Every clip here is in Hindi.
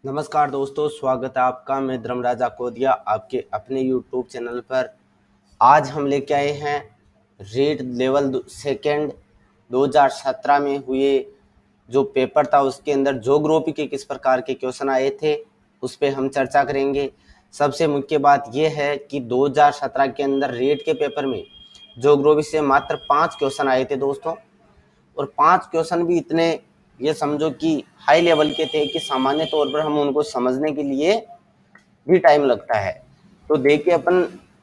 नमस्कार दोस्तों, स्वागत है आपका। मैं धर्मराज अकोदिया आपके अपने YouTube चैनल पर। आज हम लेके आए हैं रीट लेवल सेकेंड 2017 में हुए जो पेपर था, उसके अंदर ज्योग्राफी के किस प्रकार के क्वेश्चन आए थे उस पर हम चर्चा करेंगे। सबसे मुख्य बात यह है कि 2017 के अंदर रीट के पेपर में ज्योग्राफी से मात्र 5 क्वेश्चन आए थे दोस्तों, और 5 क्वेश्चन भी इतने ये समझो कि हाई लेवल के थे कि सामान्य तौर पर हम उनको समझने के लिए भी टाइम लगता है। तो देखिए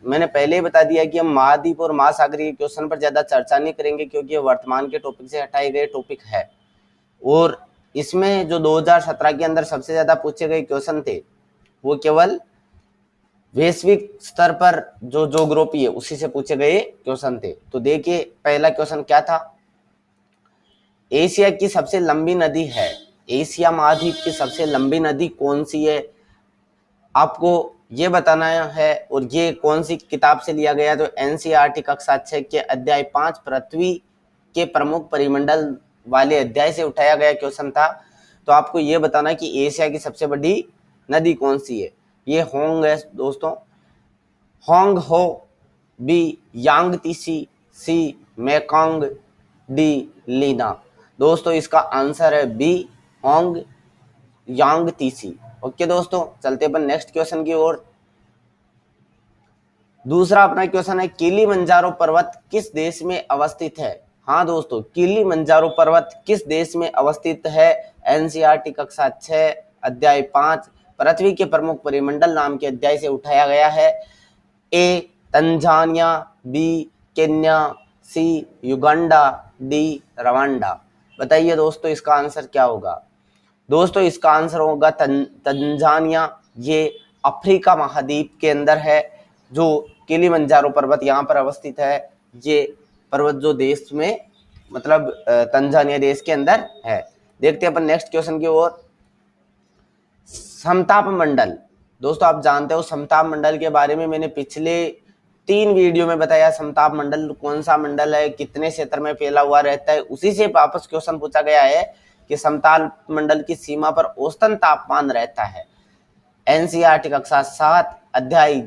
मैंने पहले ही बता दिया कि हम महाद्वीप और महासागरीय क्वेश्चन पर ज़्यादा चर्चा नहीं करेंगे, क्योंकि ये वर्तमान के टॉपिक से हटाए गए टॉपिक है। और इसमें जो 2017 के अंदर सबसे ज़्यादा पूछे गए क्वेश्चन थे वो केवल वैश्विक स्तर पर जो ज्योग्राफी है उसी से पूछे गए क्वेश्चन थे। तो देखिए पहला क्वेश्चन क्या था। एशिया की सबसे लंबी नदी है, एशिया महाद्वीप की सबसे लंबी नदी कौन सी है, आपको ये बताना है। और ये कौन सी किताब से लिया गया, तो एनसीईआरटी कक्षा 6 के अध्याय 5 पृथ्वी के प्रमुख परिमंडल वाले अध्याय से उठाया गया क्वेश्चन था। तो आपको ये बताना कि एशिया की सबसे बड़ी नदी कौन सी है। ये होंग है दोस्तों, होंग हो, बी यांगतीसी, सी मेकोंग, डी लीना। दोस्तों इसका आंसर है बी होंग यांगतीसी। ओके दोस्तों, चलते अपन नेक्स्ट क्वेश्चन की ओर। दूसरा अपना क्वेश्चन है, किलिमंजारो पर्वत किस देश में अवस्थित है। हाँ दोस्तों, किलिमंजारो पर्वत किस देश में अवस्थित है। एनसीईआरटी कक्षा 6 अध्याय 5 पृथ्वी के प्रमुख परिमंडल नाम के अध्याय से उठाया गया है। ए तंजानिया, बी केन्या, सी युगांडा, डी रवांडा। बताइए दोस्तों इसका आंसर क्या होगा। दोस्तों इसका आंसर होगा तंजानिया। ये अफ्रीका महाद्वीप के अंदर है। जो किलिमंजारो पर्वत यहाँ पर अवस्थित है, ये पर्वत जो देश में मतलब तंजानिया देश के अंदर है। देखते हैं अपन नेक्स्ट क्वेश्चन की ओर। समताप मंडल, दोस्तों आप जानते हो समताप मंडल के बारे में मैंने पिछले 3 वीडियो में बताया। समताप मंडल कौन सा मंडल है, कितने क्षेत्र में फैला हुआ रहता है, उसी से वापस क्वेश्चन पूछा गया है कि समताप मंडल की सीमा पर औसतन तापमान रहता है। एनसीईआरटी कक्षा 7 अध्याय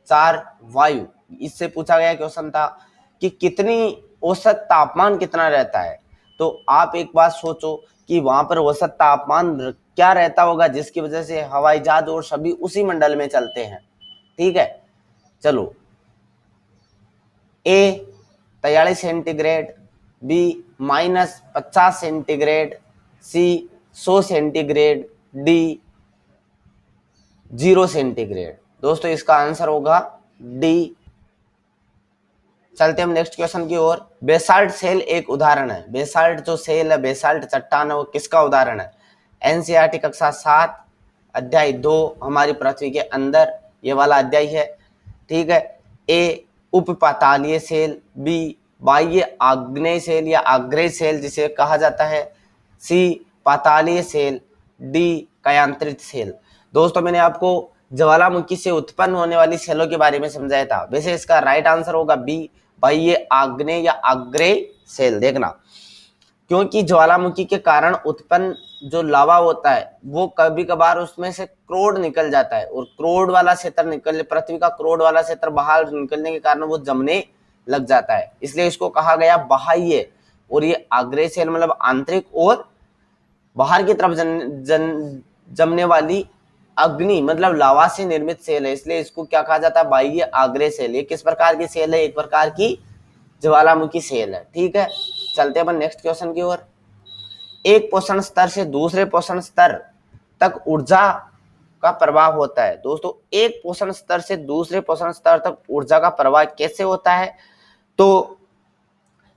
4 वायु, इससे पूछा गया क्वेश्चन था कि कितनी औसत तापमान कितना रहता है। तो आप एक बात सोचो कि वहां पर औसत तापमान क्या रहता होगा, जिसकी वजह से हवाई जहाज और सभी उसी मंडल में चलते हैं। ठीक है, चलो। ए 43 सेंटीग्रेड, बी -50 सेंटीग्रेड, सी 100 सेंटीग्रेड, डी 0 सेंटीग्रेड। दोस्तों इसका आंसर होगा डी। चलते हम नेक्स्ट क्वेश्चन की ओर। बेसाल्ट सेल एक उदाहरण है। बेसाल्ट जो सेल है, बेसाल्ट चट्टान है, वो किसका उदाहरण है। एनसीईआरटी कक्षा 7 अध्याय 2 हमारी पृथ्वी के अंदर ये वाला अध्याय है। ठीक है। ए उपपातालीय सेल, बी बाह्य आग्नेय सेल या आग्नेय सेल जिसे कहा जाता है, सी पातालीय सेल, डी कयांत्रित सेल। दोस्तों मैंने आपको ज्वालामुखी से उत्पन्न होने वाली सेलों के बारे में समझाया था। वैसे इसका राइट आंसर होगा बी बाह्य आग्नेय या आग्नेय सेल। देखना, क्योंकि ज्वालामुखी के कारण उत्पन्न जो लावा होता है वो कभी कभार उसमें से क्रोड निकल जाता है, और क्रोड वाला क्षेत्र निकल पृथ्वी का क्रोड वाला क्षेत्र बाहर निकलने के कारण वो जमने लग जाता है, इसलिए इसको कहा गया बाह्य। और ये आग्नेय सेल मतलब आंतरिक और बाहर की तरफ जमने वाली अग्नि मतलब लावा से निर्मित सेल है, इसलिए इसको क्या कहा जाता है, बाह्य आग्नेय सेल। ये किस प्रकार की सेल है, एक प्रकार की ज्वालामुखी सेल है। ठीक है, चलते अपन नेक्स्ट क्वेश्चन की ओर। एक पोषण स्तर से दूसरे पोषण स्तर तक ऊर्जा का प्रवाह होता है। दोस्तों एक पोषण स्तर से दूसरे पोषण स्तर तक ऊर्जा का प्रवाह कैसे होता है, तो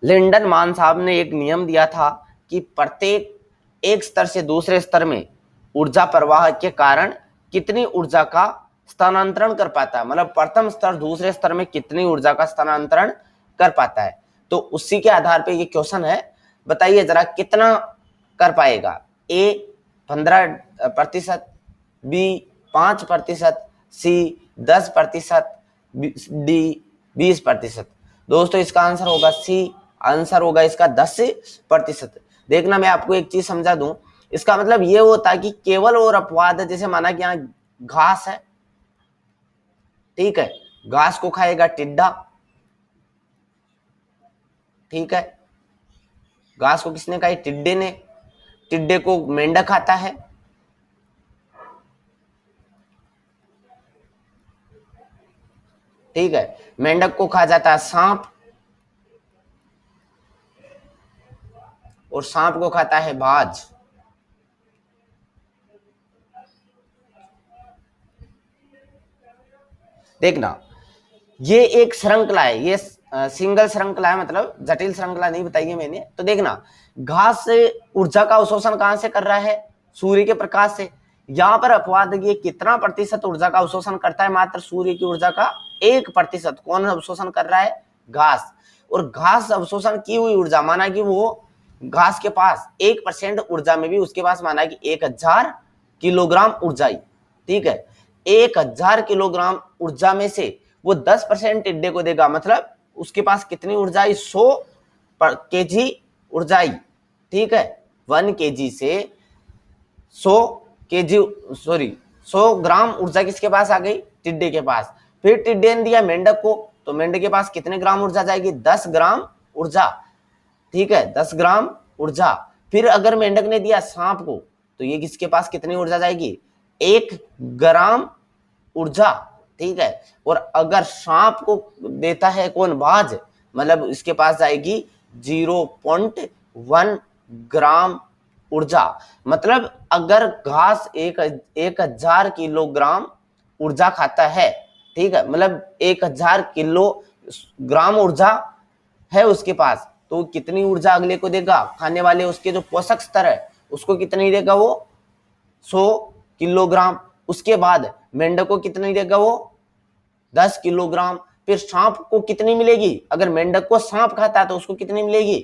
लिंडन मान साहब ने एक नियम दिया था कि प्रत्येक एक स्तर से दूसरे स्तर में ऊर्जा प्रवाह के कारण कितनी ऊर्जा का स्थानांतरण कर पाता है, मतलब प्रथम स्तर दूसरे स्तर में कितनी ऊर्जा का स्थानांतरण कर पाता है। तो उसी के आधार पे ये क्वेश्चन है। बताइए जरा कितना कर पाएगा। ए 15%, बी 5%, सी 10%, डी 20%। दोस्तों इसका आंसर होगा सी। आंसर होगा इसका 10%। देखना मैं आपको एक चीज समझा दूं इसका मतलब ये होता है कि केवल और अपवाद है, जैसे माना कि यहाँ घास है, ठीक है, घास को खाएगा टिड्डा, ठीक है, घास को किसने खाई? टिड्डे ने। टिड्डे को मेंढक खाता है, ठीक है, मेंढक को खा जाता है सांप, और सांप को खाता है बाज। देखना, ये एक श्रृंखला है, ये सिंगल श्रृंखला है, मतलब जटिल श्रृंखला नहीं बताई है मैंने। तो देखना, घास से ऊर्जा का अवशोषण कहां से कर रहा है? सूर्य के प्रकाश से। यहां पर अपवाद, ये कितना प्रतिशत ऊर्जा का अवशोषण करता है? मात्र सूर्य की ऊर्जा का 1%। कौन अवशोषण कर रहा है? घास। और घास अवशोषण की हुई ऊर्जा, माना कि वो घास के पास 1% ऊर्जा में भी उसके पास माना कि 1000 किलोग्राम ऊर्जा, ठीक है, 1000 किलोग्राम ऊर्जा में से वो 10% टिड्डे को देगा, मतलब उसके पास कितनी ऊर्जा आई? 100 केजी ऊर्जा आई, ठीक है, 1 केजी से 100 केजी, सॉरी 100 ग्राम ऊर्जा किसके पास आ गई? टिड्डे के पास। फिर टिड्डे ने दिया मेंढक को, तो मेंढक के पास कितने ग्राम ऊर्जा जाएगी? 10 ग्राम ऊर्जा, ठीक है, 10 ग्राम ऊर्जा। फिर अगर मेंढक ने दिया सांप को, तो ये किसके पास कितनी ऊर्जा जाएगी? 1 ग्राम ऊर्जा, ठीक है। और अगर सांप को देता है कौन? बाज, मतलब इसके पास जाएगी 0.1 ग्राम ऊर्जा। मतलब अगर घास 1000 किलोग्राम ऊर्जा खाता है, ठीक है, मतलब 1000 किलोग्राम ऊर्जा है उसके पास, तो कितनी ऊर्जा अगले को देगा? खाने वाले उसके जो पोषक स्तर है उसको कितनी देगा? वो 100 किलोग्राम। उसके बाद मेंढक को कितनी देगा? वो 10 किलोग्राम। फिर सांप को कितनी मिलेगी? अगर मेंढक को सांप खाता है तो उसको कितनी मिलेगी?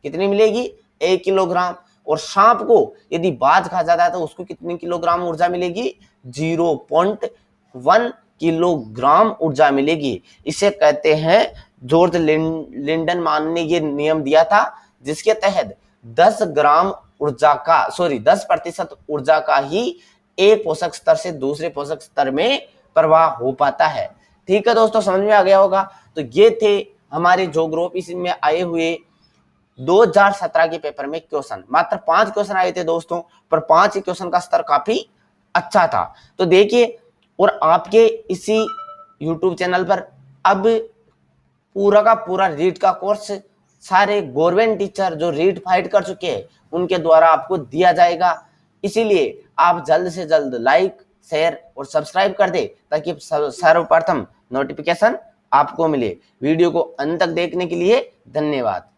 कितनी मिलेगी? 1 किलोग्राम। और सांप को यदि बाज खा जाता है तो उसको कितनी किलोग्राम ऊर्जा मिलेगी? 0.1 किलोग्राम ऊर्जा मिलेगी। इसे कहते हैं, जॉर्ज लिंडनमान ने ये नियम दिया था, जिसके तहत 10 ग्राम ऊर्जा का, सॉरी 10% ऊर्जा का ही एक पोषक स्तर से दूसरे पोषक स्तर में प्रवाह हो पाता है। ठीक है दोस्तों, समझ में आ गया होगा। तो ये थे हमारे ज्योग्राफी में आए हुए 2017 के पेपर में क्वेश्चन। मात्र 5 क्वेश्चन आए थे दोस्तों, पर 5 ही क्वेश्चन का स्तर काफी अच्छा था। तो देखिए, और आपके इसी YouTube चैनल पर अब पूरा का पूरा रीट का कोर्स सारे गवर्नमेंट टीचर जो रीट फाइट कर चुके हैं उनके द्वारा आपको दिया जाएगा। इसीलिए आप जल्द से जल्द लाइक, शेयर और सब्सक्राइब कर दे, ताकि सर्वप्रथम नोटिफिकेशन आपको मिले। वीडियो को अंत तक देखने के लिए धन्यवाद।